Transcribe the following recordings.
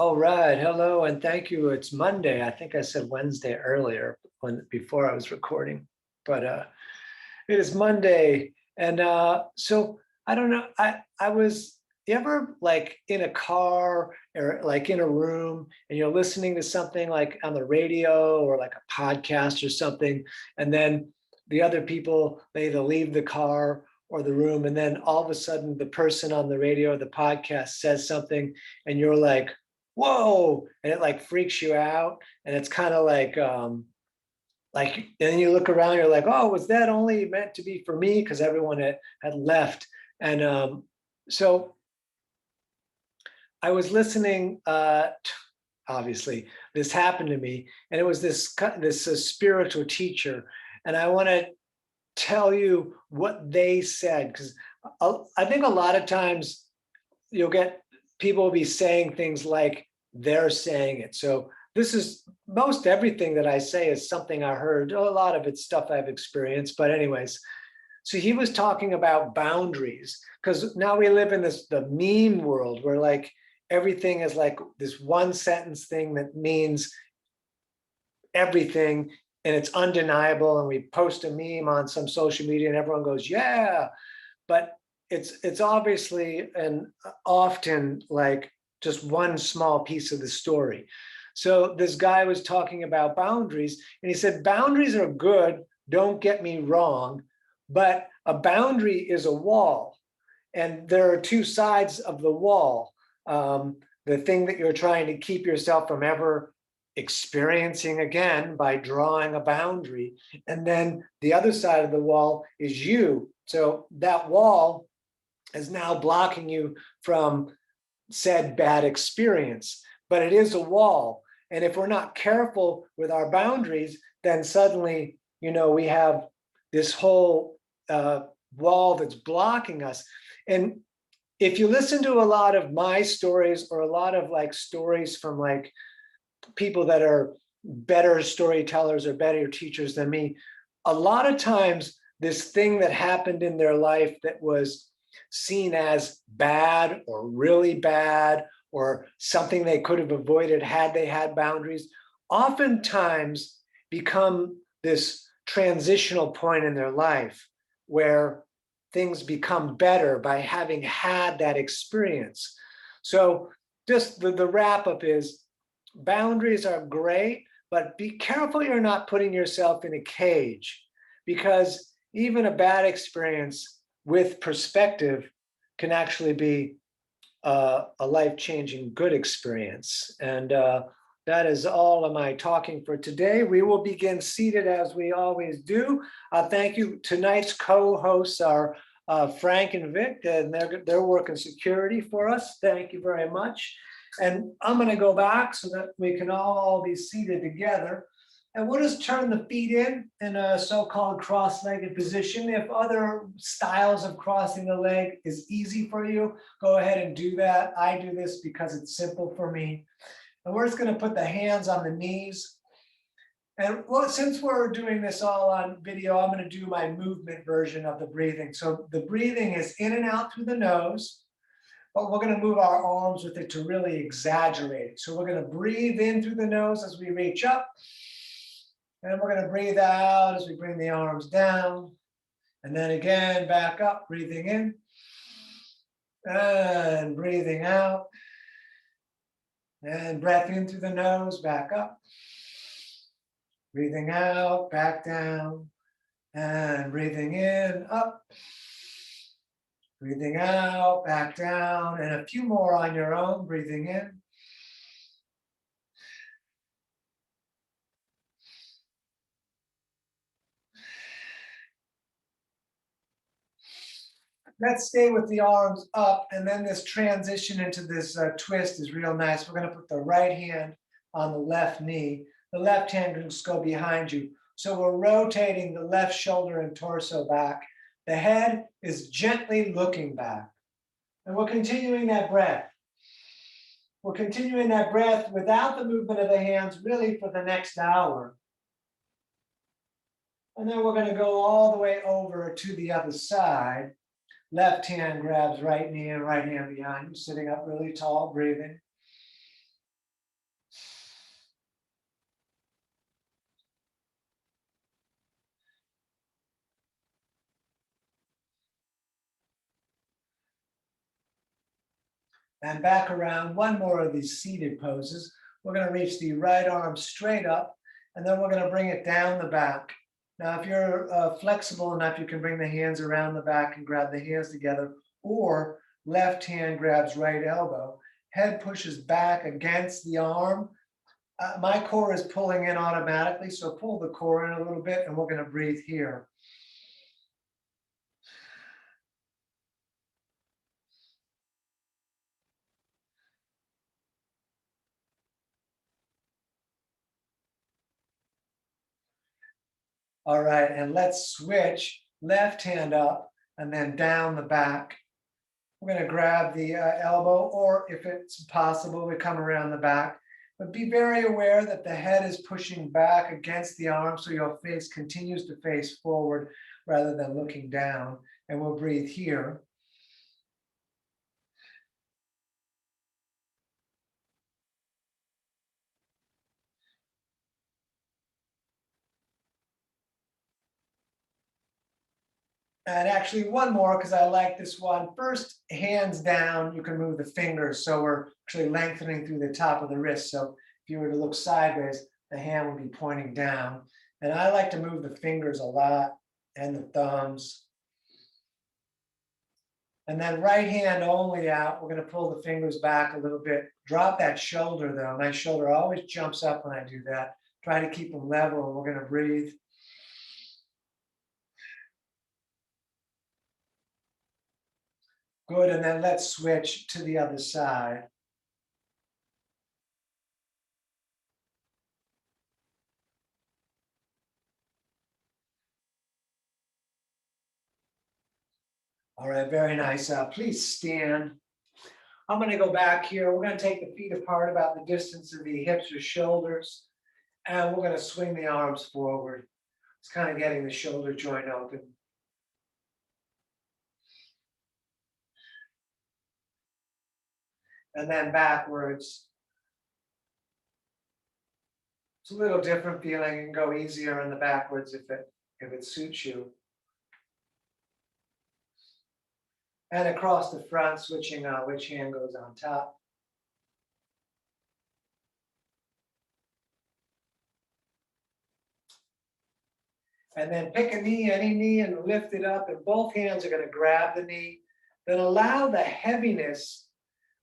All right. Hello and thank you. It's Monday. I think I said Wednesday earlier before I was recording, but it is Monday. And so I don't know. I was you ever like in a car or like in a room and you're listening to something like on the radio or like a podcast or something, and then the other people they either leave the car or the room, and then all of a sudden the person on the radio or the podcast says something, and you're like, whoa, and it like freaks you out, and it's kind of like and then you look around, you're like, oh, was that only meant to be for me, because everyone had left. And so I was listening, obviously this happened to me, and it was this spiritual teacher, and I want to tell you what they said, because I think a lot of times you'll get people will be saying things like they're saying it. So this is most everything that I say is something I heard. A lot of it's stuff I've experienced. But anyways, so he was talking about boundaries, because now we live in the meme world where like everything is like this one sentence thing that means everything, and it's undeniable. And we post a meme on some social media and everyone goes, yeah, but it's obviously and often like just one small piece of the story. So this guy was talking about boundaries, and he said boundaries are good, don't get me wrong, but a boundary is a wall, and there are two sides of the wall. The thing that you're trying to keep yourself from ever experiencing again by drawing a boundary, and then the other side of the wall is you. So that wall is now blocking you from said bad experience, but it is a wall. And if we're not careful with our boundaries, then suddenly, we have this whole wall that's blocking us. And if you listen to a lot of my stories, or a lot of like stories from like people that are better storytellers or better teachers than me, a lot of times this thing that happened in their life that was seen as bad or really bad, or something they could have avoided had they had boundaries, oftentimes become this transitional point in their life where things become better by having had that experience. So just the wrap up is boundaries are great, but be careful you're not putting yourself in a cage, because even a bad experience with perspective can actually be a life-changing good experience. And that is all of my talking for today. We will begin seated as we always do. Thank you. Tonight's co-hosts are Frank and Vic, and they're working security for us. Thank you very much. And I'm going to go back so that we can all be seated together. And we'll just turn the feet in a so-called cross-legged position. If other styles of crossing the leg is easy for you, go ahead and do that. I do this because it's simple for me. And we're just going to put the hands on the knees. And well, since we're doing this all on video, I'm going to do my movement version of the breathing. So the breathing is in and out through the nose, but we're going to move our arms with it to really exaggerate it. So we're going to breathe in through the nose as we reach up. And we're going to breathe out as we bring the arms down. And then again, back up, breathing in. And breathing out. And breath in through the nose, back up. Breathing out, back down. And breathing in, up. Breathing out, back down. And a few more on your own, breathing in. Let's stay with the arms up, and then this transition into this twist is real nice. We're going to put the right hand on the left knee. The left hand can just go behind you. So we're rotating the left shoulder and torso back. The head is gently looking back. And we're continuing that breath. We're continuing that breath without the movement of the hands really for the next hour. And then we're going to go all the way over to the other side. Left hand grabs right knee and right hand behind you, sitting up really tall, breathing. And back around, one more of these seated poses. We're going to reach the right arm straight up, and then we're going to bring it down the back. Now, if you're flexible enough, you can bring the hands around the back and grab the hands together, or left hand grabs right elbow. Head pushes back against the arm. My core is pulling in automatically, so pull the core in a little bit, and we're going to breathe here. All right, and let's switch left hand up and then down the back. We're going to grab the elbow, or if it's possible, we come around the back. But be very aware that the head is pushing back against the arm, so your face continues to face forward rather than looking down. And we'll breathe here. And actually one more, because I like this one. First, hands down, you can move the fingers. So we're actually lengthening through the top of the wrist. So if you were to look sideways, the hand would be pointing down. And I like to move the fingers a lot and the thumbs. And then right hand only out, we're going to pull the fingers back a little bit. Drop that shoulder though. My shoulder always jumps up when I do that. Try to keep them level, and we're going to breathe. Good, and then let's switch to the other side. All right, very nice. Please stand. I'm going to go back here. We're going to take the feet apart about the distance of the hips or shoulders, and we're going to swing the arms forward. It's kind of getting the shoulder joint open. And then backwards. It's a little different feeling. You can go easier in the backwards if it suits you. And across the front, switching which hand goes on top. And then pick a knee, any knee, and lift it up. And both hands are going to grab the knee. Then allow the heaviness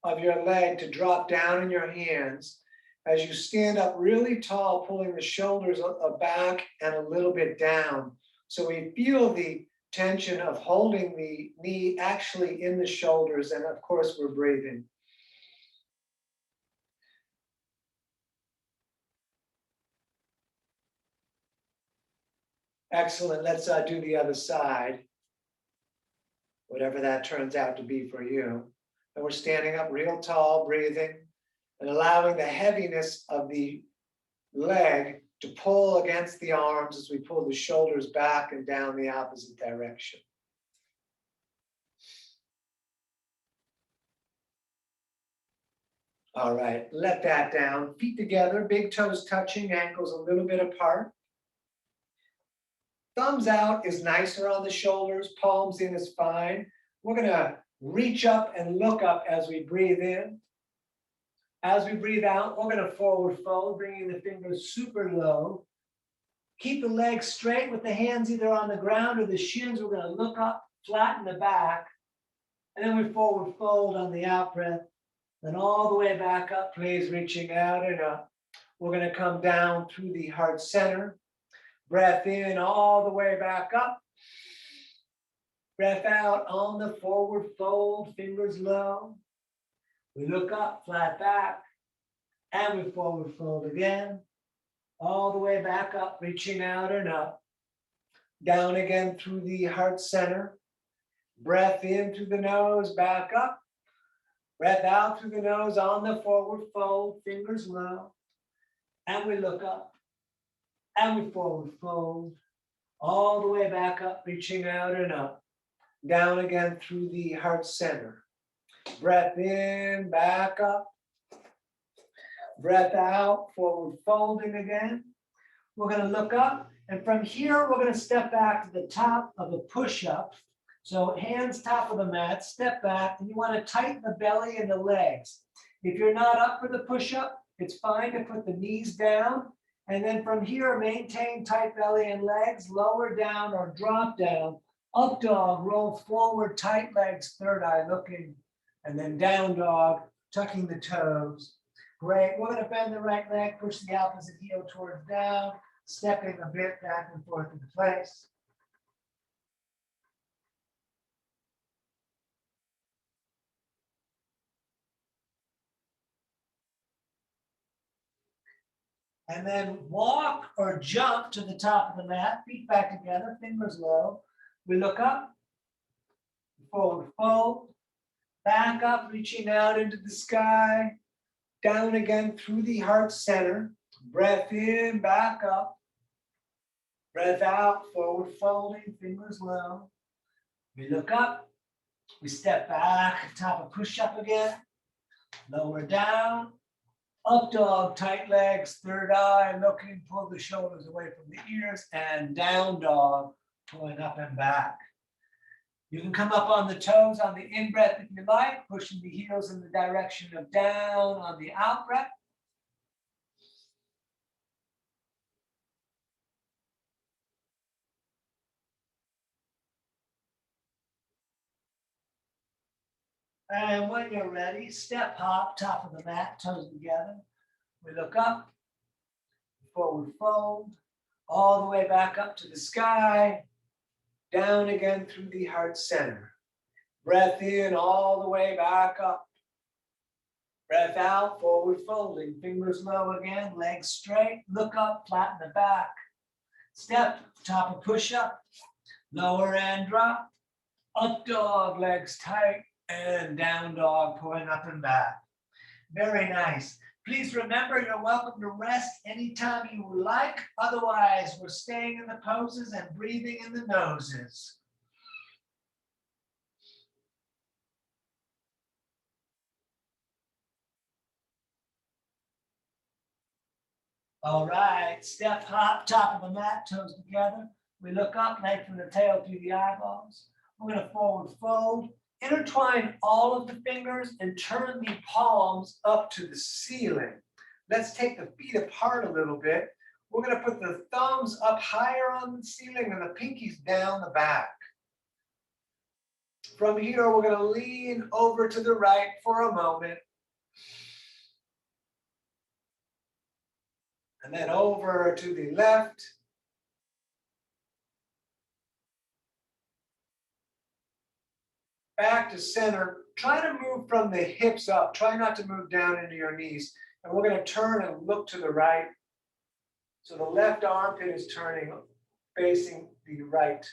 of your leg to drop down in your hands as you stand up really tall, pulling the shoulders back and a little bit down. So we feel the tension of holding the knee actually in the shoulders, and of course we're breathing. Excellent. Let's do the other side, whatever that turns out to be for you. And we're standing up real tall, breathing, and allowing the heaviness of the leg to pull against the arms as we pull the shoulders back and down the opposite direction. All right, let that down. Feet together, big toes touching, ankles a little bit apart. Thumbs out is nicer on the shoulders, palms in is fine. We're gonna reach up and look up as we breathe in. As we breathe out, we're gonna forward fold, bringing the fingers super low. Keep the legs straight with the hands either on the ground or the shins. We're gonna look up, flatten the back, and then we forward fold on the out breath. Then all the way back up, please, reaching out and up. We're gonna come down through the heart center. Breath in all the way back up. Breath out on the forward fold, fingers low. We look up, flat back, and we forward fold again. All the way back up, reaching out and up. Down again through the heart center. Breath in through the nose, back up. Breath out through the nose on the forward fold, fingers low. And we look up, and we forward fold. All the way back up, reaching out and up. Down again through the heart center. Breath in, back up. Breath out, forward folding again. We're going to look up, and from here, we're going to step back to the top of a push-up. So hands top of the mat, step back, and you want to tighten the belly and the legs. If you're not up for the push-up, it's fine to put the knees down. And then from here, maintain tight belly and legs, lower down or drop down. Up dog, roll forward, tight legs, third eye looking. And then down dog, tucking the toes. Great. We're going to bend the right leg, push the opposite heel towards down, stepping a bit back and forth into place. And then walk or jump to the top of the mat, feet back together, fingers low. We look up, forward fold, back up, reaching out into the sky, down again through the heart center. Breath in, back up. Breath out, forward folding, fingers low. We look up, we step back, top of push-up again, lower down, up dog, tight legs, third eye, looking, pull the shoulders away from the ears, and down dog, pulling up and back. You can come up on the toes on the in-breath if you like, pushing the heels in the direction of down on the out-breath. And when you're ready, step hop, top of the mat, toes together. We look up, forward fold, all the way back up to the sky, down again through the heart center. Breath in, all the way back up. Breath out, forward folding, fingers low again, legs straight, look up, flatten the back. Step, top of push-up, lower and drop. Up dog, legs tight, and down dog, pulling up and back. Very nice. Please remember, you're welcome to rest anytime you like. Otherwise, we're staying in the poses and breathing in the noses. All right, step hop, top of the mat, toes together. We look up, lengthen the tail through the eyeballs. We're going to forward fold. Intertwine all of the fingers and turn the palms up to the ceiling. Let's take the feet apart a little bit. We're going to put the thumbs up higher on the ceiling and the pinkies down the back. From here, we're going to lean over to the right for a moment. And then over to the left. Back to center. Try to move from the hips up. Try not to move down into your knees. And we're going to turn and look to the right. So the left armpit is turning, facing the right.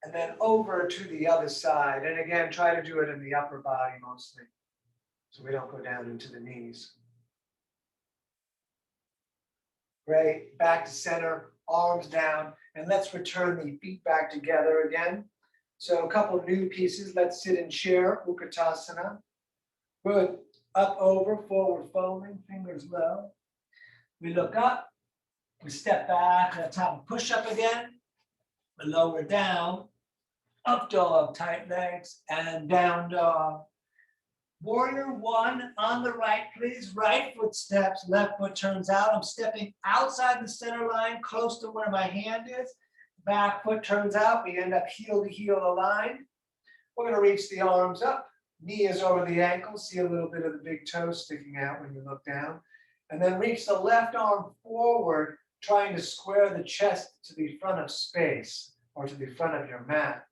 And then over to the other side. And again, try to do it in the upper body mostly, so we don't go down into the knees. Great. Back to center, arms down. And let's return the feet back together again. So a couple of new pieces. Let's sit in chair, Utkatasana. Good. Up, over, forward folding, fingers low. We look up. We step back, at top of push-up again. We lower down. Up dog, tight legs, and down dog. Warrior one on the right, please. Right foot steps, left foot turns out. I'm stepping outside the center line, close to where my hand is. Back foot turns out. We end up heel to heel aligned. We're going to reach the arms up. Knee is over the ankle. See a little bit of the big toe sticking out when you look down. And then reach the left arm forward, trying to square the chest to the front of space or to the front of your mat.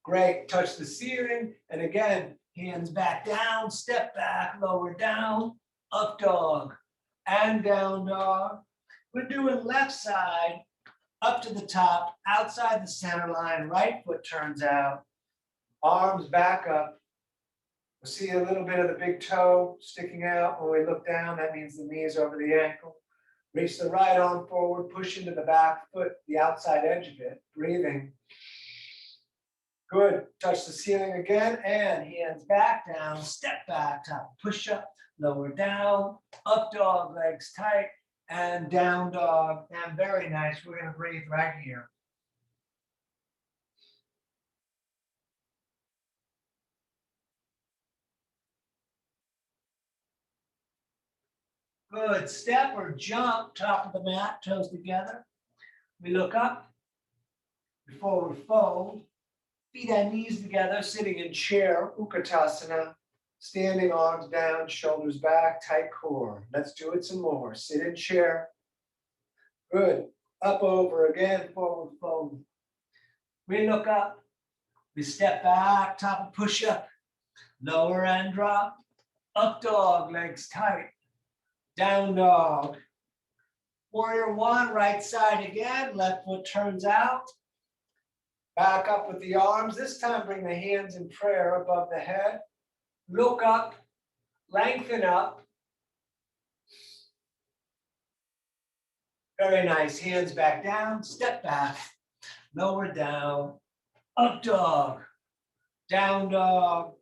Great. Touch the ceiling. And again, hands back down, step back, lower down, up dog, and down dog. We're doing left side, up to the top, outside the center line, right foot turns out, arms back up. We'll see a little bit of the big toe sticking out. When we look down, that means the knee is over the ankle. Reach the right arm forward, push into the back foot, the outside edge of it, breathing. Good. Touch the ceiling again, and hands back down, step back, top push up, lower down, up dog, legs tight, and down dog. And very nice. We're going to breathe right here. Good. Step or jump, top of the mat, toes together. We look up, forward fold, feet and knees together, sitting in chair, Utkatasana, standing arms down, shoulders back, tight core. Let's do it some more. Sit in chair. Good. Up, over again, forward fold. We look up, we step back, top of push-up, lower and drop, up dog, legs tight, down dog. Warrior one, right side again, left foot turns out. Back up with the arms. This time bring the hands in prayer above the head. Look up, lengthen up. Very nice. Hands back down, step back, lower down, up dog, down dog.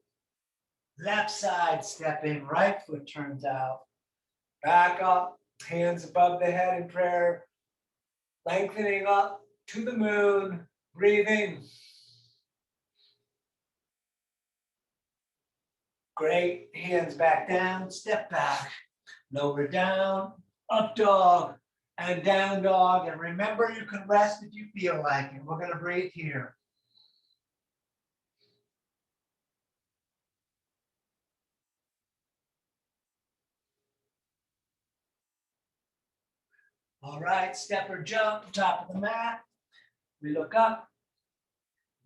Left side stepping, right foot turns out. Back up, hands above the head in prayer. Lengthening up to the moon, breathing. Great, hands back down, step back, lower down, up dog, and down dog. And remember, you can rest if you feel like it. We're gonna breathe here. All right, step or jump, top of the mat. We look up,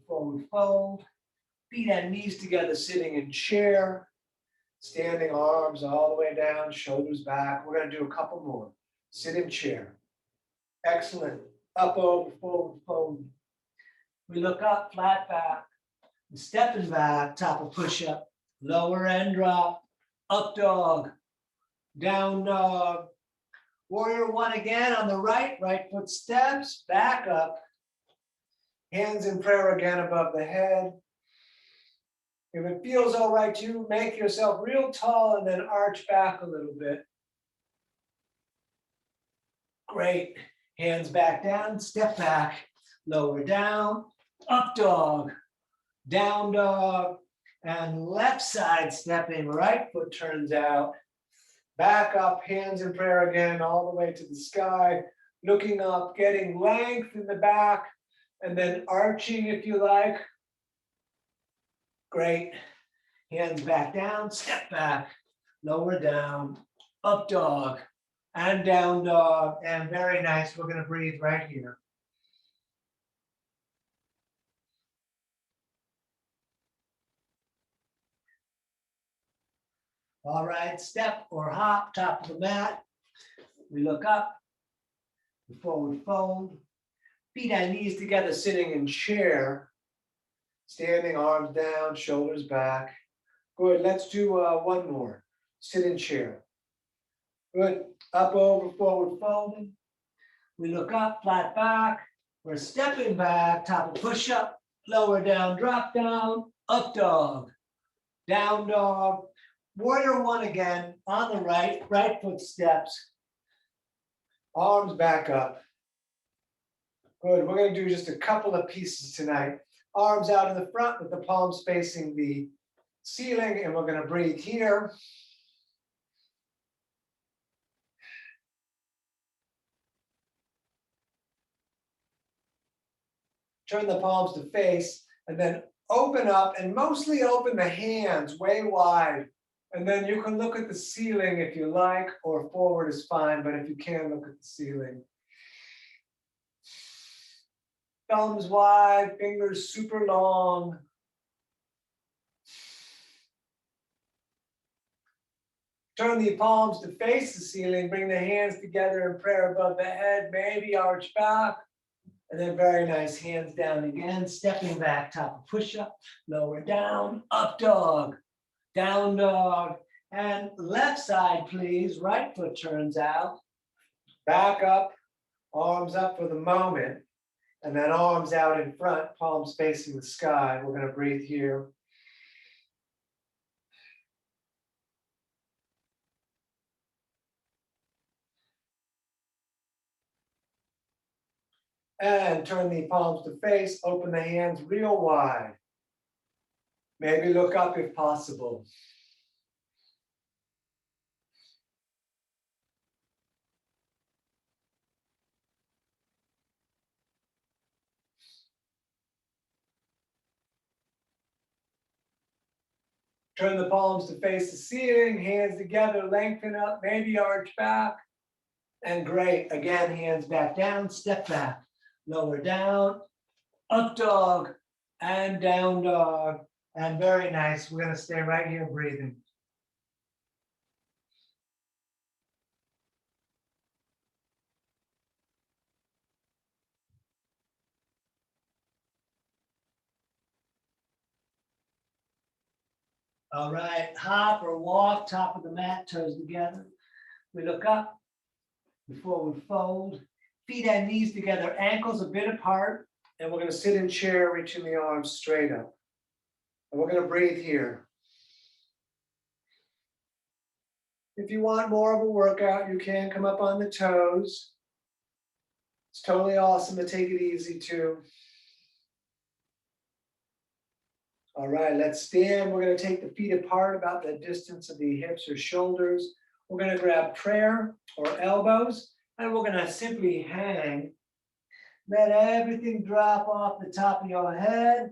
forward fold, feet and knees together, sitting in chair, standing arms all the way down, shoulders back. We're gonna do a couple more. Sit in chair. Excellent. Up, over, forward fold. We look up, flat back, stepping back, top of push-up, lower and drop, up dog, down dog. Warrior one again on the right, right foot steps, back up. Hands in prayer again above the head. If it feels all right to you, make yourself real tall and then arch back a little bit. Great. Hands back down, step back, lower down, up dog, down dog, and left side stepping, right foot turns out. Back up, hands in prayer again, all the way to the sky, looking up, getting length in the back, and then arching if you like. Great. Hands back down, step back, lower down, up dog, and down dog, and very nice. We're gonna breathe right here. All right, step or hop, top of the mat. We look up, forward fold, feet and knees together, sitting in chair, standing arms down, shoulders back. Good, let's do one more. Sit in chair. Good, up, over, forward folding. We look up, flat back. We're stepping back, top of push-up, lower down, drop down, up dog, down dog. Warrior one again, on the right, right foot steps. Arms back up. Good, we're gonna do just a couple of pieces tonight. Arms out in the front with the palms facing the ceiling, and we're gonna breathe here. Turn the palms to face, and then open up and mostly open the hands way wide. And then you can look at the ceiling if you like, or forward is fine, but if you can, look at the ceiling. Thumbs wide, fingers super long. Turn the palms to face the ceiling, bring the hands together in prayer above the head, maybe arch back. And then very nice, hands down again, stepping back, top of push-up, lower down, up dog, down dog, and left side, please. Right foot turns out, back up, arms up for the moment, and then arms out in front, palms facing the sky. We're gonna breathe here. And turn the palms to face, open the hands real wide. Maybe look up if possible. Turn the palms to face the ceiling, hands together, lengthen up, maybe arch back. And great, again, hands back down, step back, lower down, up dog, and down dog. And very nice, we're gonna stay right here breathing. All right, hop or walk, top of the mat, toes together. We look up before we fold. Feet and knees together, ankles a bit apart. And we're gonna sit in chair, reaching the arms straight up. And we're gonna breathe here. If you want more of a workout, you can come up on the toes. It's totally awesome to take it easy too. All right, let's stand. We're gonna take the feet apart about the distance of the hips or shoulders. We're gonna grab prayer or elbows, and we're gonna simply hang. Let everything drop off the top of your head.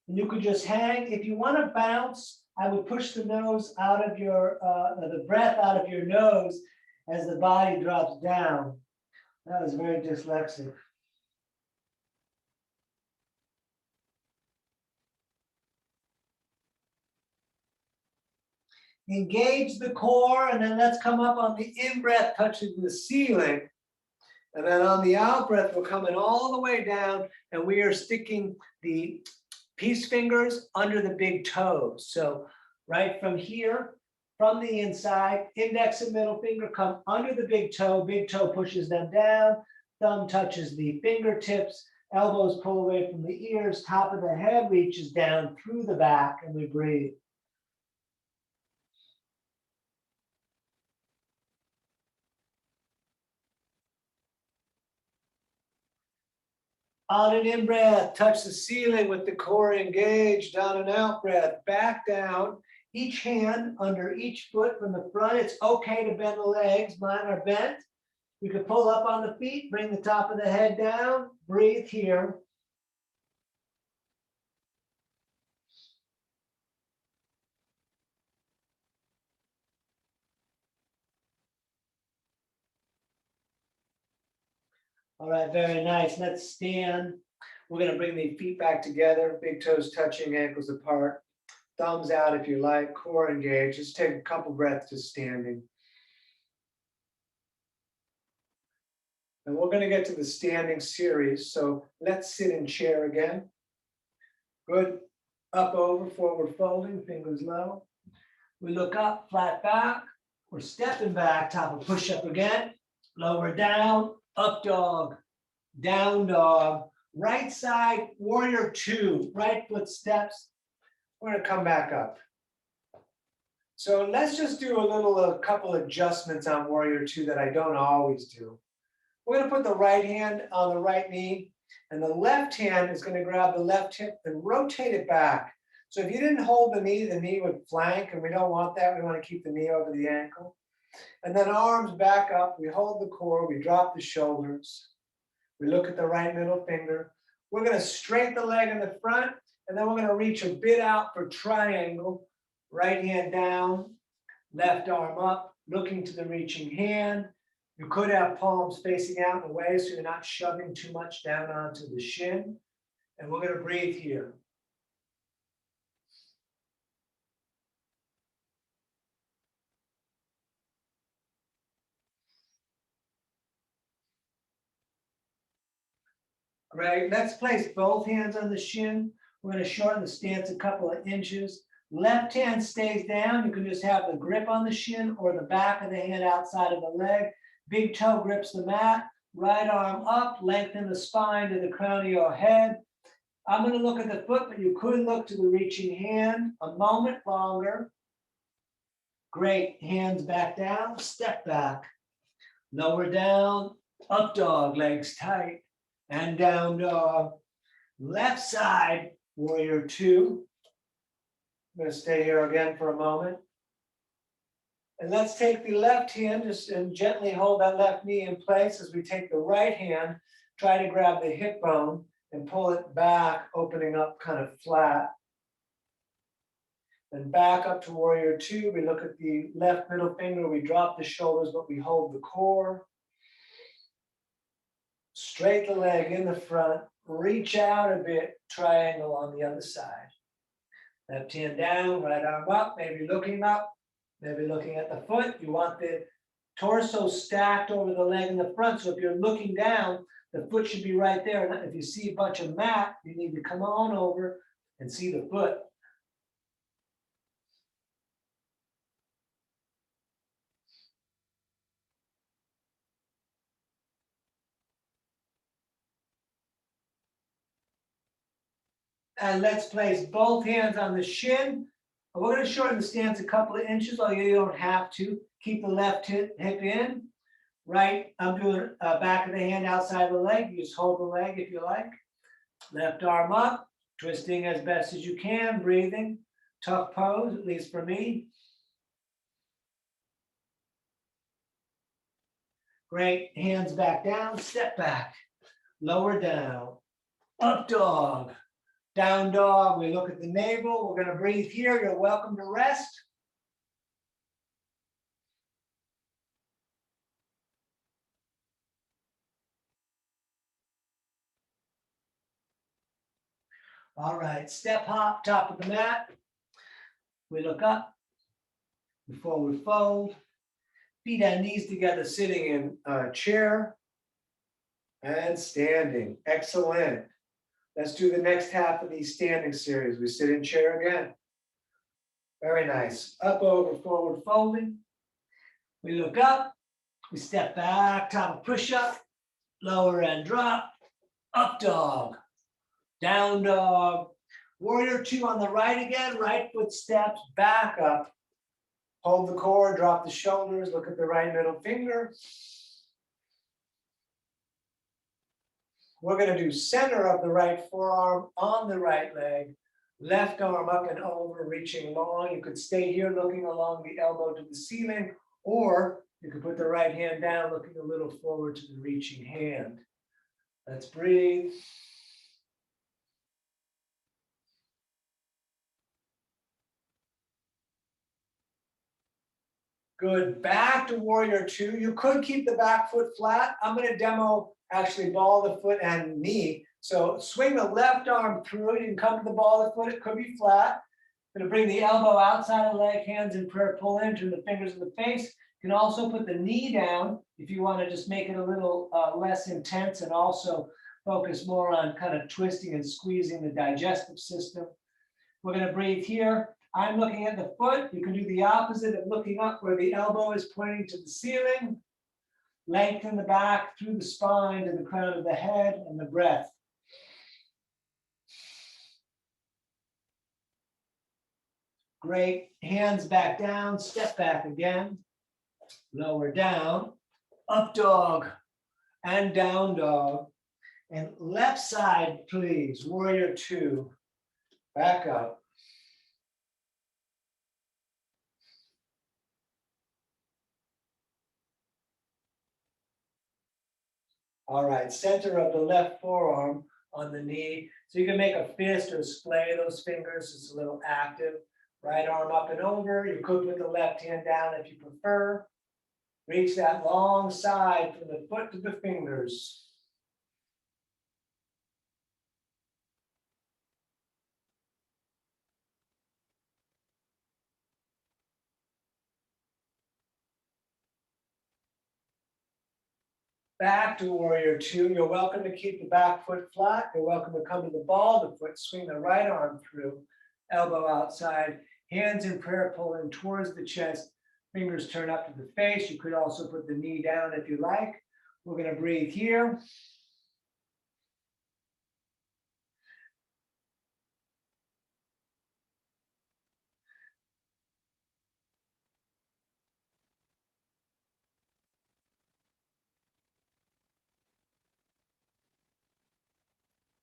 And you could just hang. If you wanna bounce, I would push the nose out of your, the breath out of your nose as the body drops down. That was very dyslexic. Engage the core, and then let's come up on the in-breath, touching the ceiling. And then on the out-breath, we're coming all the way down, and we are sticking the peace fingers under the big toes. So right from here, from the inside, index and middle finger come under the big toe pushes them down, thumb touches the fingertips, elbows pull away from the ears, top of the head reaches down through the back, and we breathe. On an in-breath, touch the ceiling with the core engaged. On an out-breath, back down. Each hand under each foot from the front. It's okay to bend the legs. Mine are bent. You can pull up on the feet, bring the top of the head down. Breathe here. All right, very nice. Let's stand. We're going to bring the feet back together, big toes touching, ankles apart. Thumbs out if you like, core engaged. Just take a couple breaths just standing. And we're going to get to the standing series. So let's sit in chair again. Good. Up, over, forward folding, fingers low. We look up, flat back. We're stepping back, top of push-up again. Lower down, up dog, down dog. Right side, warrior two, right foot steps. We're gonna come back up. So let's just do a couple adjustments on warrior two that I don't always do. We're gonna put the right hand on the right knee, and the left hand is gonna grab the left hip and rotate it back. So if you didn't hold the knee would flank, and we don't want that. We wanna keep the knee over the ankle. And then arms back up, we hold the core, we drop the shoulders. We look at the right middle finger. We're gonna straighten the leg in the front, and then we're gonna reach a bit out for triangle. Right hand down, left arm up, looking to the reaching hand. You could have palms facing out and away so you're not shoving too much down onto the shin. And we're gonna breathe here. Great, let's place both hands on the shin. We're gonna shorten the stance a couple of inches. Left hand stays down. You can just have the grip on the shin or the back of the hand outside of the leg. Big toe grips the mat. Right arm up, lengthen the spine to the crown of your head. I'm gonna look at the foot, but you could look to the reaching hand a moment longer. Great, hands back down, step back. Lower down, up dog, legs tight. And down dog. Left side, warrior two. I'm going to stay here again for a moment. And let's take the left hand just and gently hold that left knee in place as we take the right hand, try to grab the hip bone and pull it back, opening up kind of flat. Then back up to warrior two. We look at the left middle finger. We drop the shoulders, but we hold the core. Straight the leg in the front. Reach out a bit. Triangle on the other side. Left hand down, right arm up. Maybe looking up. Maybe looking at the foot. You want the torso stacked over the leg in the front. So if you're looking down, the foot should be right there. And if you see a bunch of mat, you need to come on over and see the foot. And let's place both hands on the shin. We're going to shorten the stance a couple of inches, although you don't have to. Keep the left hip in. Right, I'm doing back of the hand outside the leg. You just hold the leg if you like. Left arm up, twisting as best as you can, breathing. Tough pose, at least for me. Great, hands back down, step back. Lower down, up dog. Down dog, we look at the navel. We're going to breathe here. You're welcome to rest. All right, step hop, top of the mat. We look up, we forward fold. Feet and knees together, sitting in a chair. And standing, excellent. Let's do the next half of the standing series. We sit in chair again. Very nice. Up, over, forward, folding. We look up. We step back, top of push-up. Lower and drop. Up dog. Down dog. Warrior two on the right again. Right foot steps back up. Hold the core, drop the shoulders. Look at the right middle finger. We're going to do center of the right forearm on the right leg, left arm up and over, reaching long. You could stay here looking along the elbow to the ceiling, or you could put the right hand down, looking a little forward to the reaching hand. Let's breathe. Good, back to warrior two. You could keep the back foot flat. I'm going to demo actually ball the foot and knee. So swing the left arm through. You can come to the ball of the foot. It could be flat. Going to bring the elbow outside the leg, hands in prayer, pull in, turn the fingers in the face. You can also put the knee down if you want to just make it a little less intense and also focus more on kind of twisting and squeezing the digestive system. We're going to breathe here. I'm looking at the foot. You can do the opposite of looking up where the elbow is pointing to the ceiling. Lengthen the back through the spine to the crown of the head and the breath. Great. Hands back down, step back again. Lower down, up dog and down dog. And left side, please, warrior two. Back up. All right, center of the left forearm on the knee. So you can make a fist or splay those fingers. It's a little active. Right arm up and over. You could put the left hand down if you prefer. Reach that long side from the foot to the fingers. Back to warrior two. You're welcome to keep the back foot flat. You're welcome to come to the ball of the foot, swing the right arm through, elbow outside, hands in prayer, pulling towards the chest, fingers turn up to the face. You could also put the knee down if you like. We're going to breathe here.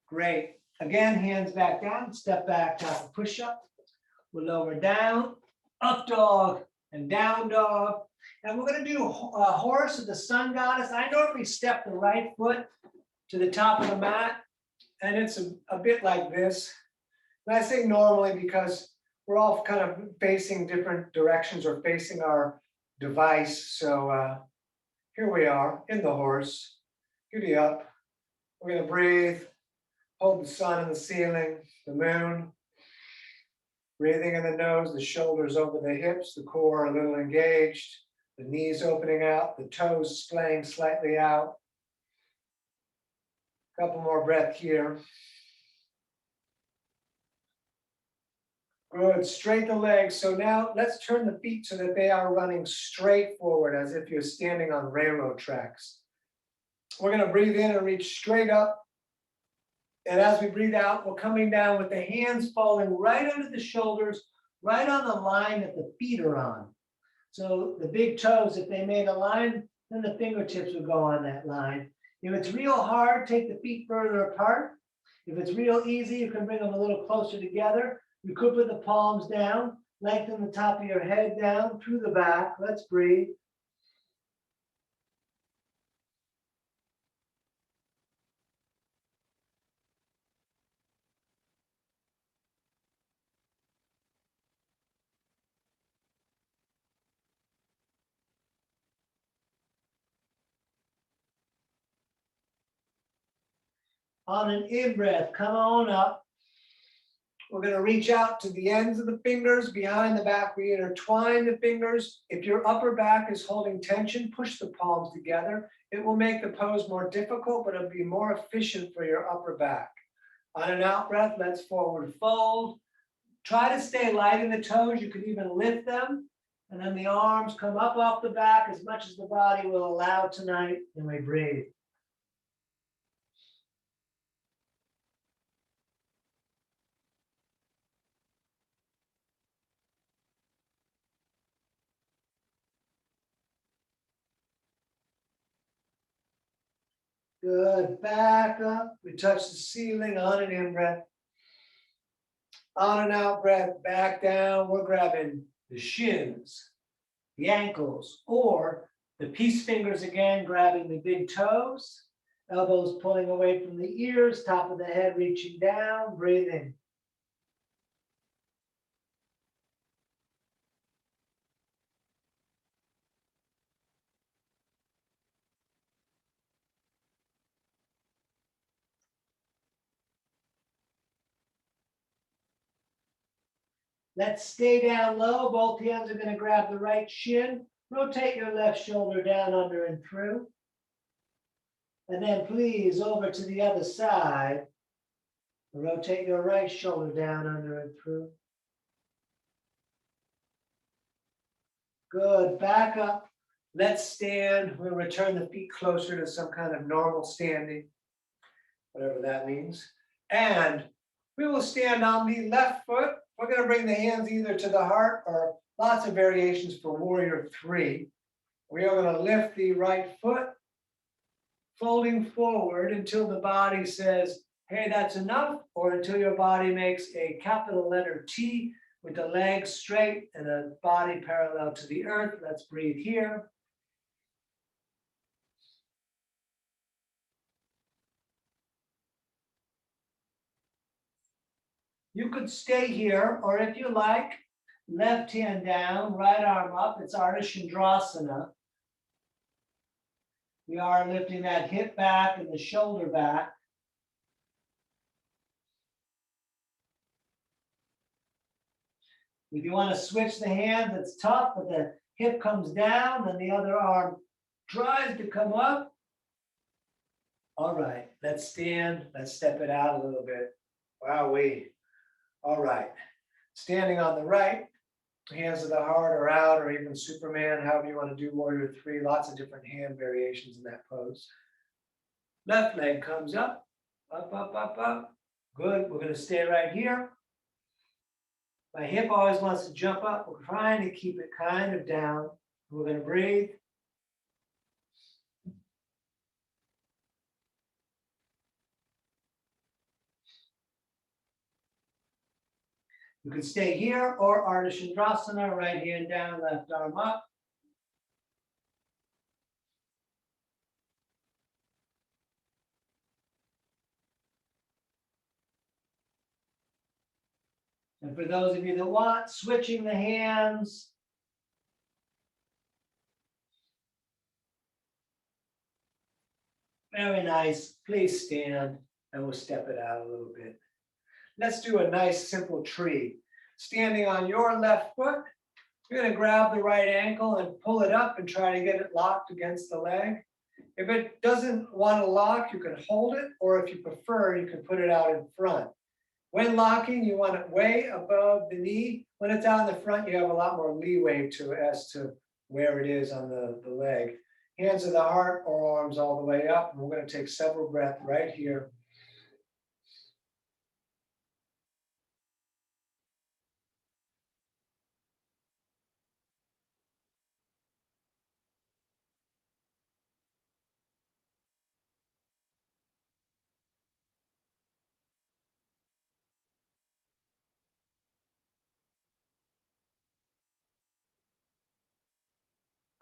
Great. Again, hands back down, step back, top of push-up. We'll lower down, up dog, and down dog. And we're going to do a horse of the sun goddess. I normally step the right foot to the top of the mat, and it's a bit like this. And I say normally because we're all kind of facing different directions or facing our device. So here we are in the horse. Giddy up. We're gonna breathe, hold the sun and the ceiling, the moon. Breathing in the nose, the shoulders over the hips, the core a little engaged, the knees opening out, the toes splaying slightly out. Couple more breath here. Good, straight the legs. So now let's turn the feet so that they are running straight forward as if you're standing on railroad tracks. We're gonna breathe in and reach straight up. And as we breathe out, we're coming down with the hands falling right under the shoulders, right on the line that the feet are on. So the big toes, if they made a line, then the fingertips would go on that line. If it's real hard, take the feet further apart. If it's real easy, you can bring them a little closer together. You could put the palms down, lengthen the top of your head down through the back. Let's breathe. On an in-breath, come on up. We're going to reach out to the ends of the fingers behind the back. We intertwine the fingers. If your upper back is holding tension, push the palms together. It will make the pose more difficult, but it'll be more efficient for your upper back. On an out breath, let's forward fold. Try to stay light in the toes. You could even lift them. And then the arms come up off the back as much as the body will allow tonight. And we breathe. Good, back up. We touch the ceiling on an in-breath. On an out breath, back down. We're grabbing the shins, the ankles, or the peace fingers again, grabbing the big toes, elbows pulling away from the ears, top of the head reaching down, breathing. Let's stay down low. Both hands are going to grab the right shin. Rotate your left shoulder down, under, and through. And then please over to the other side. Rotate your right shoulder down, under, and through. Good, back up. Let's stand. We'll return the feet closer to some kind of normal standing, whatever that means. And we will stand on the left foot. We're going to bring the hands either to the heart or lots of variations for warrior three. We are going to lift the right foot, folding forward until the body says, hey, that's enough, or until your body makes a capital letter T with the legs straight and the body parallel to the earth. Let's breathe here. You could stay here, or if you like, left hand down, right arm up. It's Ardha Chandrasana. We are lifting that hip back and the shoulder back. If you want to switch the hands, it's tough, but the hip comes down and the other arm tries to come up. All right, let's stand. Let's step it out a little bit. Wowee. All right, standing on the right, hands of the heart are out, or even Superman, however you want to do warrior three, lots of different hand variations in that pose. Left leg comes up, up, up, up, up. Good, we're going to stay right here. My hip always wants to jump up. We're trying to keep it kind of down. We're going to breathe. You can stay here or Ardha Chandrasana, right hand down, left arm up. And for those of you that want, switching the hands. Very nice. Please stand and we'll step it out a little bit. Let's do a nice simple tree. Standing on your left foot, you're going to grab the right ankle and pull it up and try to get it locked against the leg. If it doesn't want to lock, you can hold it, or if you prefer, you can put it out in front. When locking, you want it way above the knee. When it's out in the front, you have a lot more leeway as to where it is on the leg. Hands to the heart or arms all the way up. And we're going to take several breaths right here.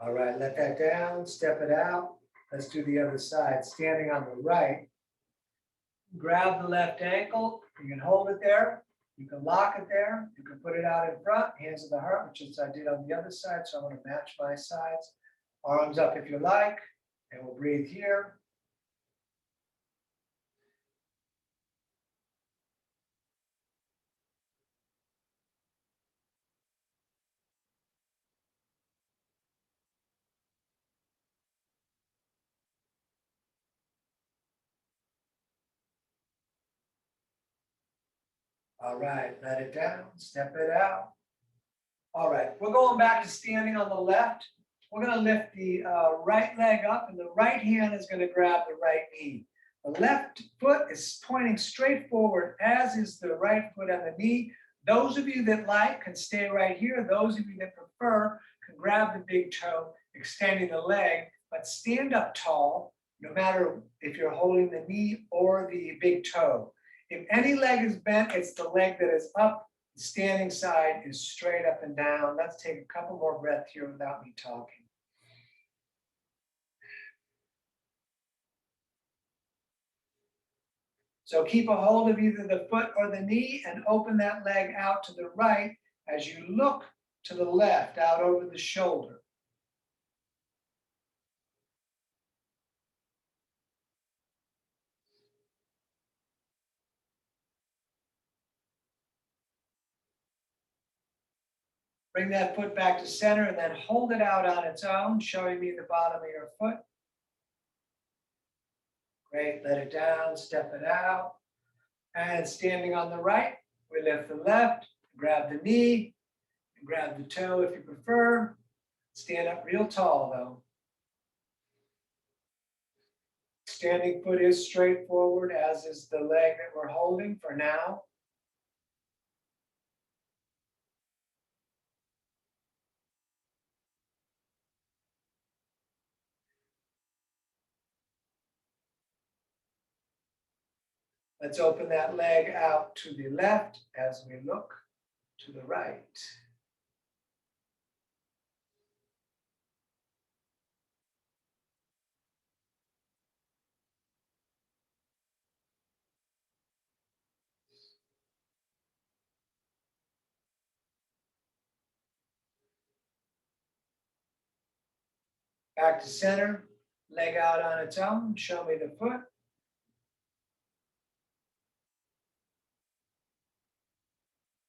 All right, let that down, step it out. Let's do the other side. Standing on the right, grab the left ankle. You can hold it there. You can lock it there. You can put it out in front, hands to the heart, which is I did on the other side. So I'm going to match my sides. Arms up if you like, and we'll breathe here. All right, let it down, step it out. All right, we're going back to standing on the left. We're going to lift the right leg up, and the right hand is going to grab the right knee. The left foot is pointing straight forward, as is the right foot and the knee. Those of you that like can stay right here. Those of you that prefer can grab the big toe, extending the leg, but stand up tall, no matter if you're holding the knee or the big toe. If any leg is bent, it's the leg that is up. The standing side is straight up and down. Let's take a couple more breaths here without me talking. So keep a hold of either the foot or the knee and open that leg out to the right as you look to the left out over the shoulder. Bring that foot back to center and then hold it out on its own, showing me the bottom of your foot. Great, let it down, step it out. And standing on the right, we lift the left, grab the knee, and grab the toe if you prefer. Stand up real tall though. Standing foot is straight forward, as is the leg that we're holding for now. Let's open that leg out to the left as we look to the right. Back to center, leg out on its own, show me the foot.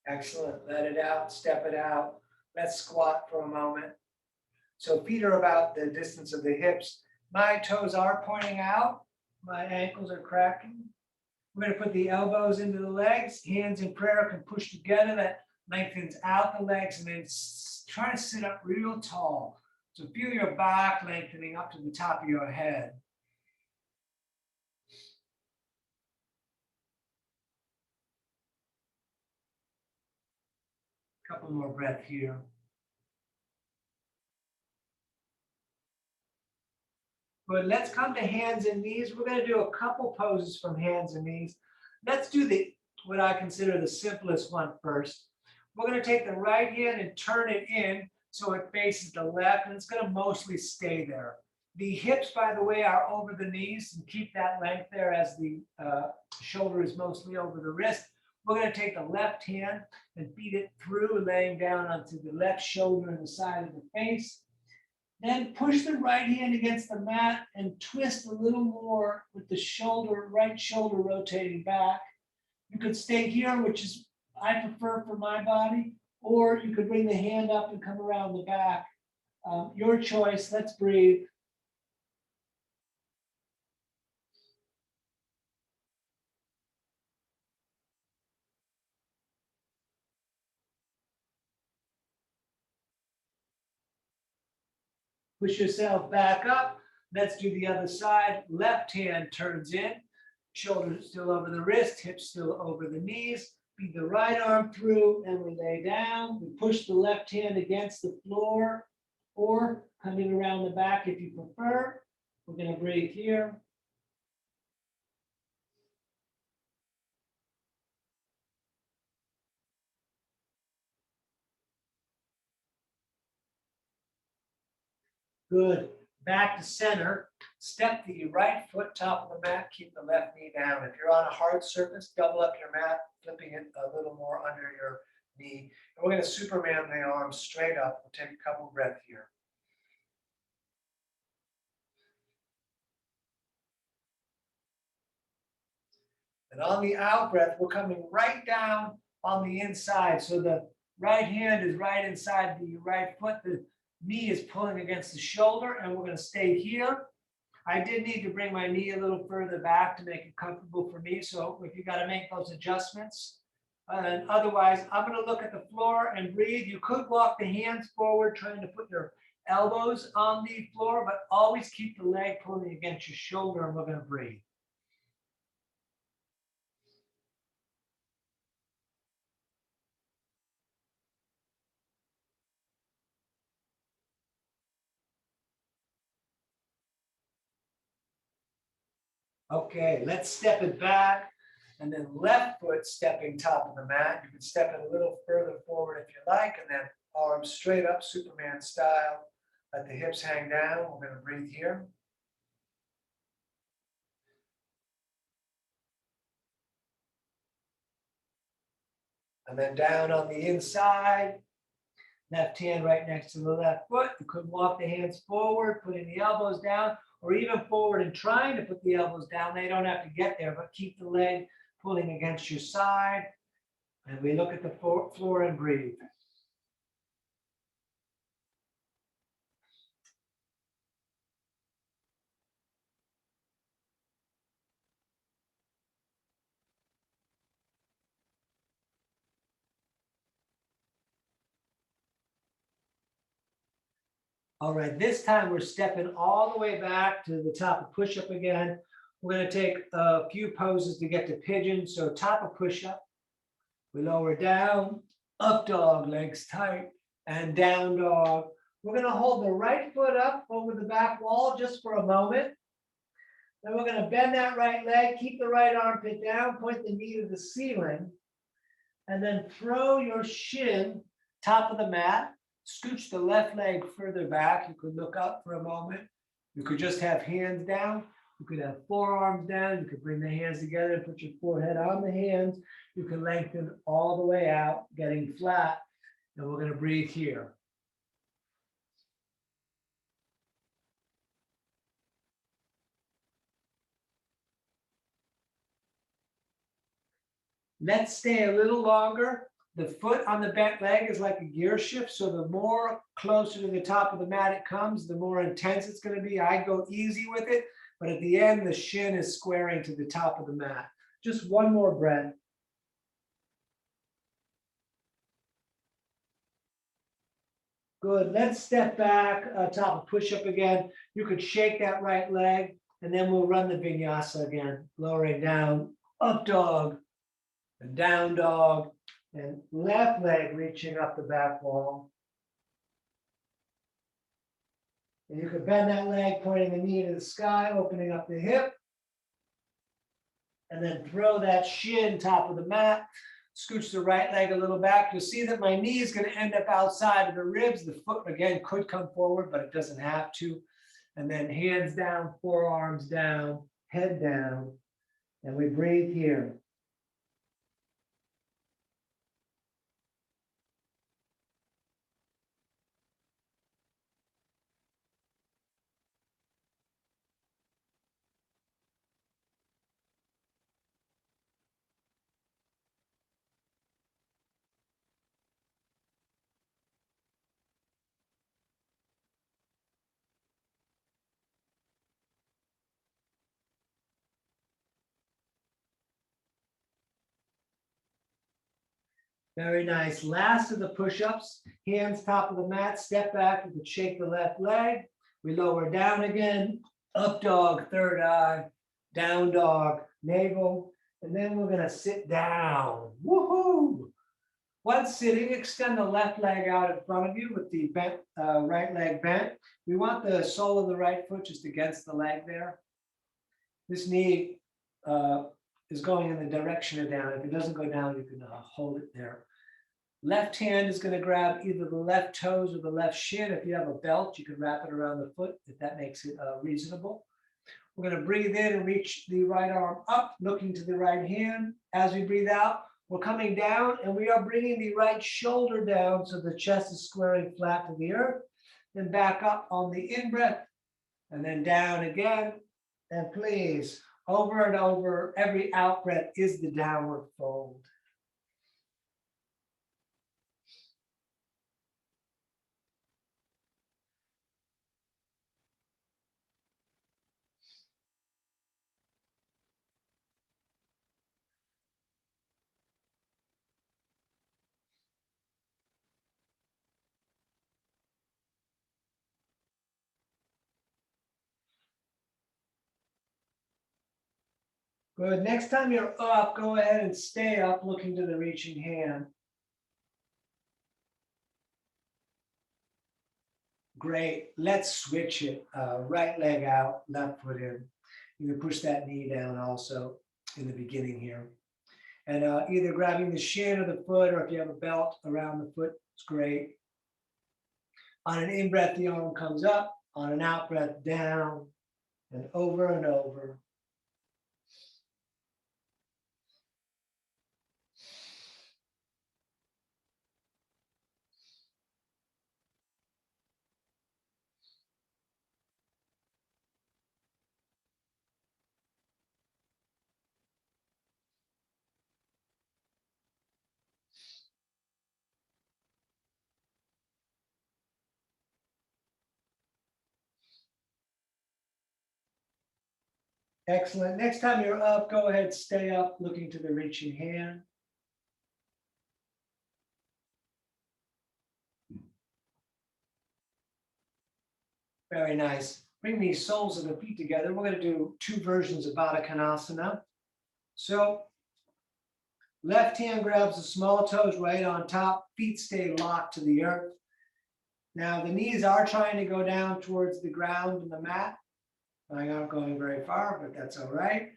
Excellent, let it out, step it out. Let's squat for a moment. So feet are about the distance of the hips. My toes are pointing out, my ankles are cracking. We're going to put the elbows into the legs, hands in prayer can push together, that lengthens out the legs, and then try to sit up real tall. So feel your back lengthening up to the top of your head. Couple more breaths here. Good, let's come to hands and knees. We're going to do a couple poses from hands and knees. Let's do what I consider the simplest one first. We're going to take the right hand and turn it in so it faces the left, and it's going to mostly stay there. The hips, by the way, are over the knees, and keep that length there as the shoulder is mostly over the wrist. We're going to take the left hand and feed it through, laying down onto the left shoulder and the side of the face. Then push the right hand against the mat and twist a little more with the shoulder, right shoulder rotating back. You could stay here, which is I prefer for my body, or you could bring the hand up and come around the back. Your choice. Let's breathe. Push yourself back up. Let's do the other side. Left hand turns in, shoulders still over the wrist, hips still over the knees. Feed the right arm through and we lay down. We push the left hand against the floor or coming around the back if you prefer. We're going to breathe here. Good. Back to center. Step the right foot top of the mat. Keep the left knee down. If you're on a hard surface, double up your mat, flipping it a little more under your knee. And we're going to Superman the arms straight up. We'll take a couple breaths here. And on the out breath, we're coming right down on the inside. So the right hand is right inside the right foot. The knee is pulling against the shoulder, and we're going to stay here. I did need to bring my knee a little further back to make it comfortable for me. So if you got to make those adjustments. And otherwise, I'm going to look at the floor and breathe. You could walk the hands forward, trying to put your elbows on the floor, but always keep the leg pulling against your shoulder, and we're going to breathe. Okay, let's step it back. And then left foot stepping top of the mat. You can step it a little further forward if you like, and then arms straight up, Superman style. Let the hips hang down. We're going to breathe here. And then down on the inside. Left hand right next to the left foot. You could walk the hands forward, putting the elbows down, or even forward and trying to put the elbows down. They don't have to get there, but keep the leg pulling against your side. And we look at the floor and breathe. All right, this time we're stepping all the way back to the top of push-up again. We're going to take a few poses to get to pigeon. So top of push-up, we lower down, up dog, legs tight, and down dog. We're going to hold the right foot up over the back wall just for a moment. Then we're going to bend that right leg, keep the right armpit down, point the knee to the ceiling, and then throw your shin top of the mat. Scooch the left leg further back. You could look up for a moment. You could just have hands down. You could have forearms down. You could bring the hands together and put your forehead on the hands. You can lengthen all the way out, getting flat. And we're going to breathe here. Let's stay a little longer. The foot on the bent leg is like a gear shift. So the more closer to the top of the mat it comes, the more intense it's going to be. I go easy with it, but at the end, the shin is squaring to the top of the mat. Just one more breath. Good. Let's step back, top of push-up again. You could shake that right leg, and then we'll run the vinyasa again. Lowering down, up dog, and down dog, and left leg reaching up the back wall. And you could bend that leg, pointing the knee to the sky, opening up the hip. And then throw that shin top of the mat. Scooch the right leg a little back. You'll see that my knee is going to end up outside of the ribs. The foot, again, could come forward, but it doesn't have to. And then hands down, forearms down, head down. And we breathe here. Very nice. Last of the push-ups, hands top of the mat, step back, you can shake the left leg. We lower down again, up dog, third eye, down dog, navel, and then we're gonna sit down. Woohoo! Once sitting, extend the left leg out in front of you with the bent, right leg bent. We want the sole of the right foot just against the leg there. This knee is going in the direction of down. If it doesn't go down, you can hold it there. Left hand is going to grab either the left toes or the left shin. If you have a belt, you can wrap it around the foot if that makes it reasonable. We're going to breathe in and reach the right arm up, looking to the right hand. As we breathe out, we're coming down and we are bringing the right shoulder down so the chest is squaring flat to the earth. Then back up on the in-breath and then down again. And please, over and over, every out-breath is the downward fold. Good. Next time you're up, go ahead and stay up looking to the reaching hand. Great. Let's switch it. Right leg out, left foot in. You can push that knee down also in the beginning here. And either grabbing the shin or the foot, or if you have a belt around the foot, it's great. On an in-breath, the arm comes up. On an out-breath, down and over and over. Excellent. Next time you're up, go ahead, stay up, looking to the reaching hand. Very nice. Bring the soles of the feet together. We're going to do two versions of Baddha Konasana. So left hand grabs the small toes right on top, feet stay locked to the earth. Now the knees are trying to go down towards the ground and the mat. I aren't going very far, but that's all right.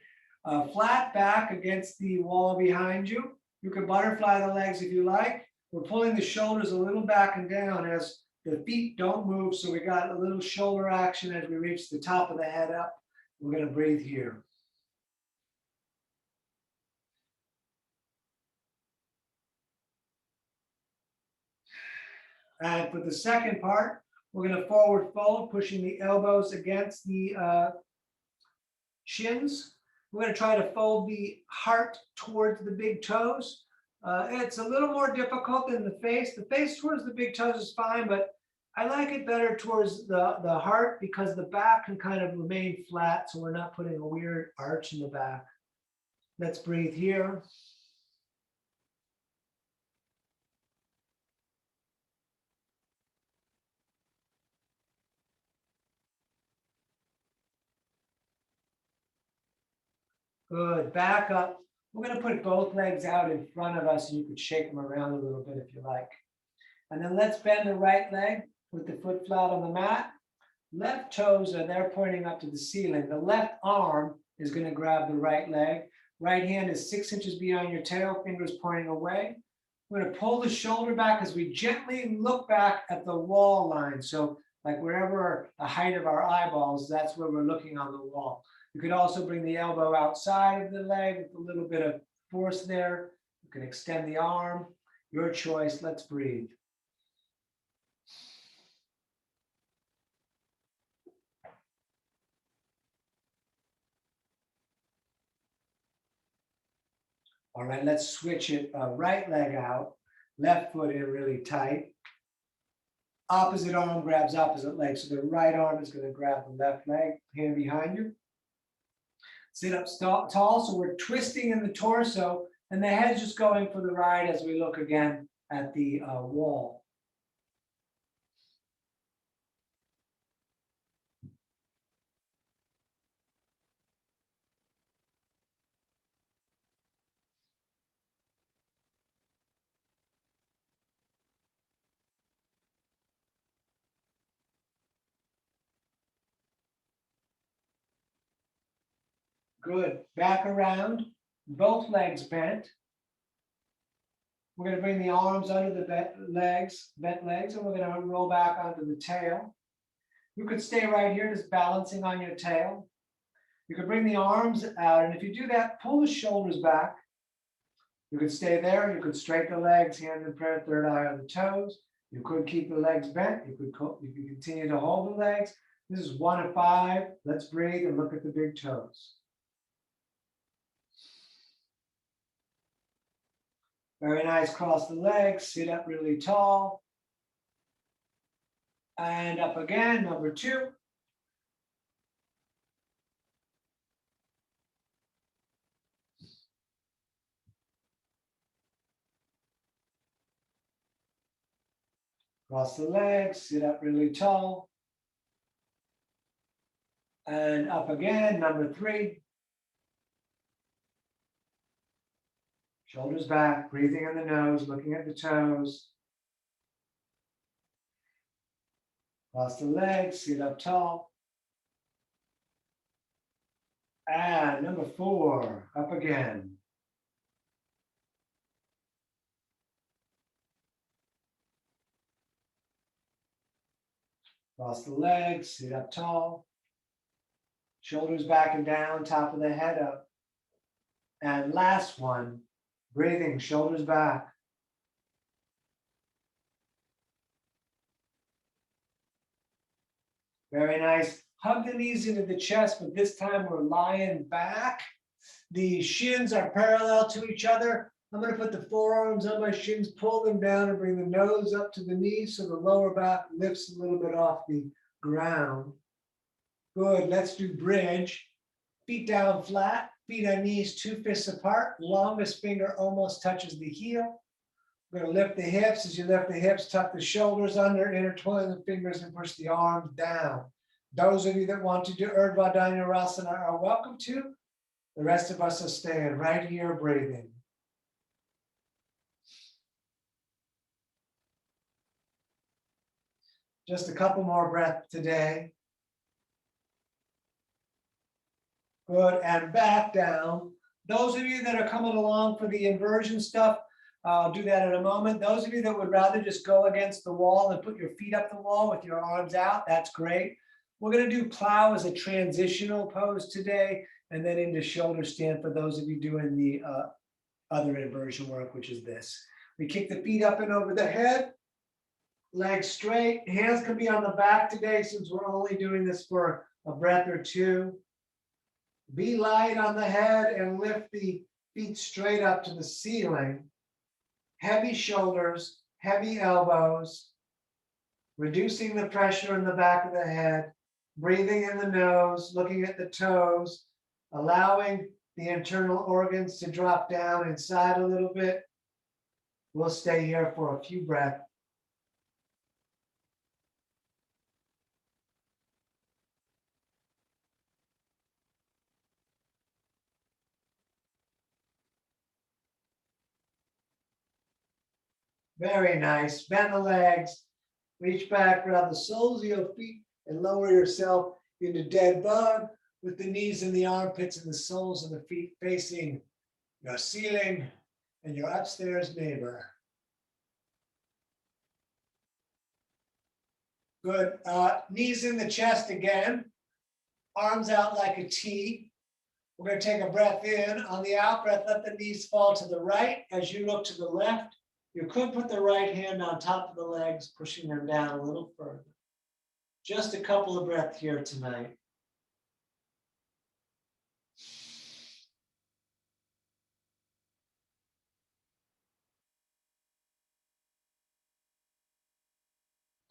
Flat back against the wall behind you. You can butterfly the legs if you like. We're pulling the shoulders a little back and down as the feet don't move. So we got a little shoulder action as we reach the top of the head up. We're going to breathe here. And for the second part, we're going to forward fold, pushing the elbows against the shins. We're going to try to fold the heart towards the big toes. It's a little more difficult than the face. The face towards the big toes is fine, but I like it better towards the heart because the back can kind of remain flat, so we're not putting a weird arch in the back. Let's breathe here. Good. Back up. We're going to put both legs out in front of us, and you could shake them around a little bit if you like. And then let's bend the right leg with the foot flat on the mat. Left toes are there pointing up to the ceiling. The left arm is going to grab the right leg. Right hand is 6 inches behind your tail, fingers pointing away. We're going to pull the shoulder back as we gently look back at the wall line. So like wherever the height of our eyeballs, that's where we're looking on the wall. You could also bring the elbow outside of the leg with a little bit of force there. You can extend the arm, your choice. Let's breathe. All right, let's switch it. Right leg out, left foot in really tight. Opposite arm grabs opposite leg. So the right arm is going to grab the left leg, hand behind you. Sit up tall, so we're twisting in the torso And the head's just going for the ride as we look again at the wall. Good. Back around, both legs bent. We're going to bring the arms under the bent legs, and we're going to roll back onto the tail. You could stay right here, just balancing on your tail. You could bring the arms out, and if you do that, pull the shoulders back. You could stay there. You could straighten the legs, hand in prayer, third eye on the toes. You could keep the legs bent. You could continue to hold the legs. This is 1 of 5. Let's breathe and look at the big toes. Very nice. Cross the legs, sit up really tall. And up again, number 2. Cross the legs, sit up really tall. And up again, number 3. Shoulders back, breathing in the nose, looking at the toes. Cross the legs, sit up tall. And number 4, up again. Cross the legs, sit up tall. Shoulders back and down, top of the head up. And last one, breathing, shoulders back. Very nice. Hug the knees into the chest, but this time we're lying back. The shins are parallel to each other. I'm going to put the forearms on my shins, pull them down, and bring the nose up to the knees so the lower back lifts a little bit off the ground. Good. Let's do bridge. Feet down flat, feet on knees, 2 fists apart. Longest finger almost touches the heel. We're going to lift the hips. As you lift the hips, tuck the shoulders under, intertwine the fingers, and push the arms down. Those of you that want to do Urdhva Dhanurasana are welcome to. The rest of us are staying right here, breathing. Just a couple more breaths today. Good, and back down. Those of you that are coming along for the inversion stuff, I'll do that in a moment. Those of you that would rather just go against the wall and put your feet up the wall with your arms out, that's great. We're going to do plow as a transitional pose today, and then into shoulder stand for those of you doing the other inversion work, which is this. We kick the feet up and over the head, legs straight. Hands can be on the back today since we're only doing this for a breath or 2. Be light on the head and lift the feet straight up to the ceiling. Heavy shoulders, heavy elbows, reducing the pressure in the back of the head, breathing in the nose, looking at the toes, allowing the internal organs to drop down inside a little bit. We'll stay here for a few breaths. Very nice. Bend the legs, reach back, grab the soles of your feet, and lower yourself into dead bug with the knees in the armpits and the soles of the feet facing your ceiling and your upstairs neighbor. Good. Knees in the chest again. Arms out like a T. We're going to take a breath in. On the out breath, let the knees fall to the right as you look to the left. You could put the right hand on top of the legs, pushing them down a little further. Just a couple of breaths here tonight.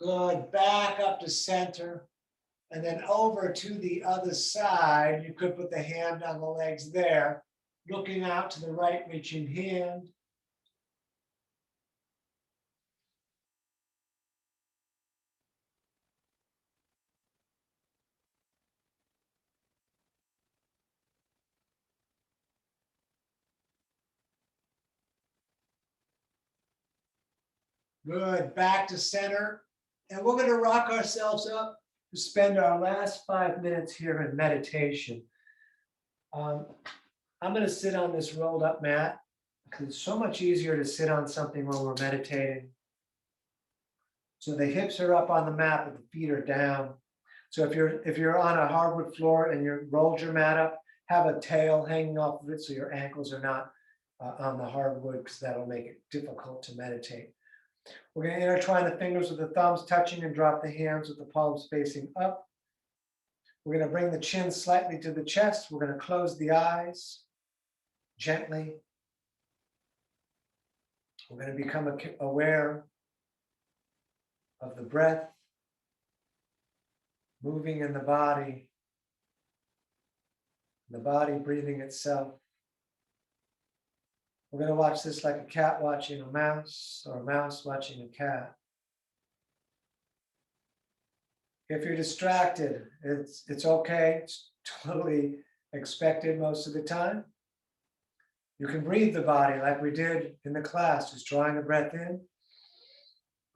Good. Back up to center. And then over to the other side. You could put the hand on the legs there. looking out to the right, reaching hand. Good, back to center. And we're gonna rock ourselves up to spend our last 5 minutes here in meditation. I'm gonna sit on this rolled up mat because it's so much easier to sit on something when we're meditating. So the hips are up on the mat, but the feet are down. So if you're on a hardwood floor and you rolled your mat up, have a tail hanging off of it so your ankles are not on the hardwood, because that'll make it difficult to meditate. We're going to intertwine the fingers with the thumbs touching and drop the hands with the palms facing up. We're going to bring the chin slightly to the chest. We're going to close the eyes gently. We're going to become aware of the breath moving in the body breathing itself. We're going to watch this like a cat watching a mouse, or a mouse watching a cat. If you're distracted, it's okay. It's totally expected most of the time. You can breathe the body like we did in the class, just drawing the breath in,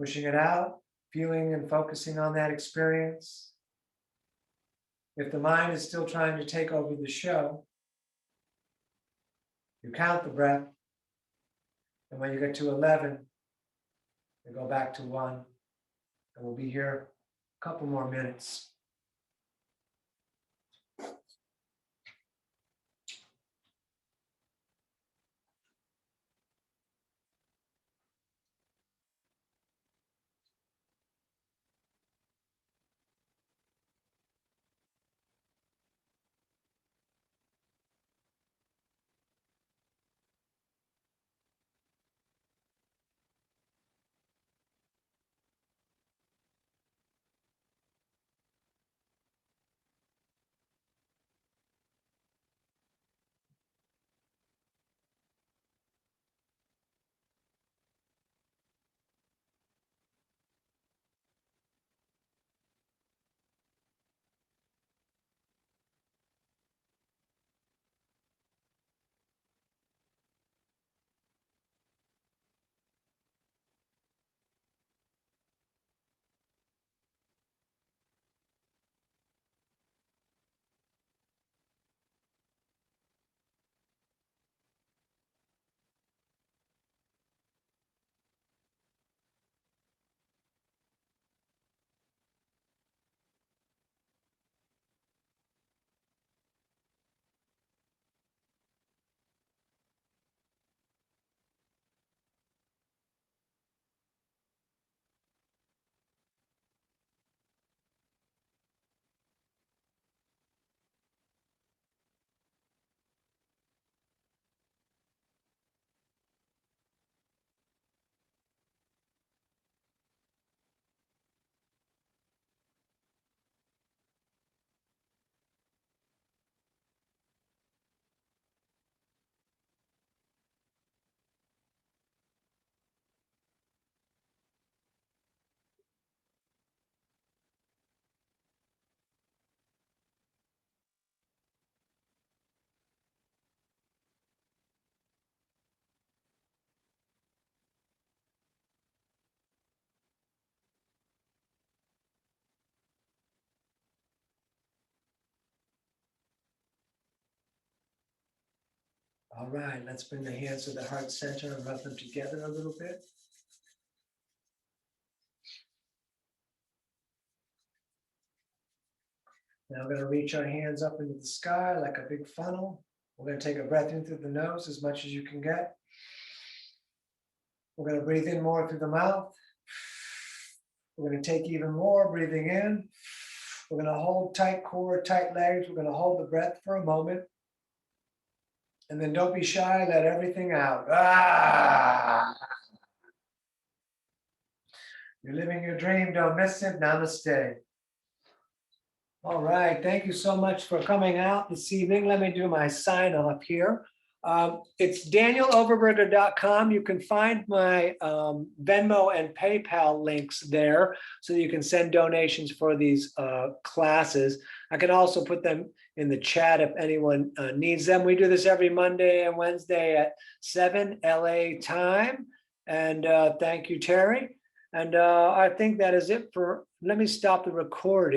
pushing it out, feeling and focusing on that experience. If the mind is still trying to take over the show, you count the breath, and when you get to 11, you go back to 1, and we'll be here a couple more minutes. All right, let's bring the hands to the heart center and rub them together a little bit. Now we're going to reach our hands up into the sky like a big funnel. We're going to take a breath in through the nose as much as you can get. We're going to breathe in more through the mouth. We're going to take even more, breathing in. We're going to hold tight core, tight legs. We're going to hold the breath for a moment. And then don't be shy, let everything out. Ah! You're living your dream, don't miss it. Namaste. All right, thank you so much for coming out this evening. Let me do my sign off here. It's danieloverberger.com. You can find my Venmo and PayPal links there, so you can send donations for these classes. I can also put them in the chat if anyone needs them. We do this every Monday and Wednesday at 7 LA time. And thank you, Terry. And I think that is it for, let me stop the recording.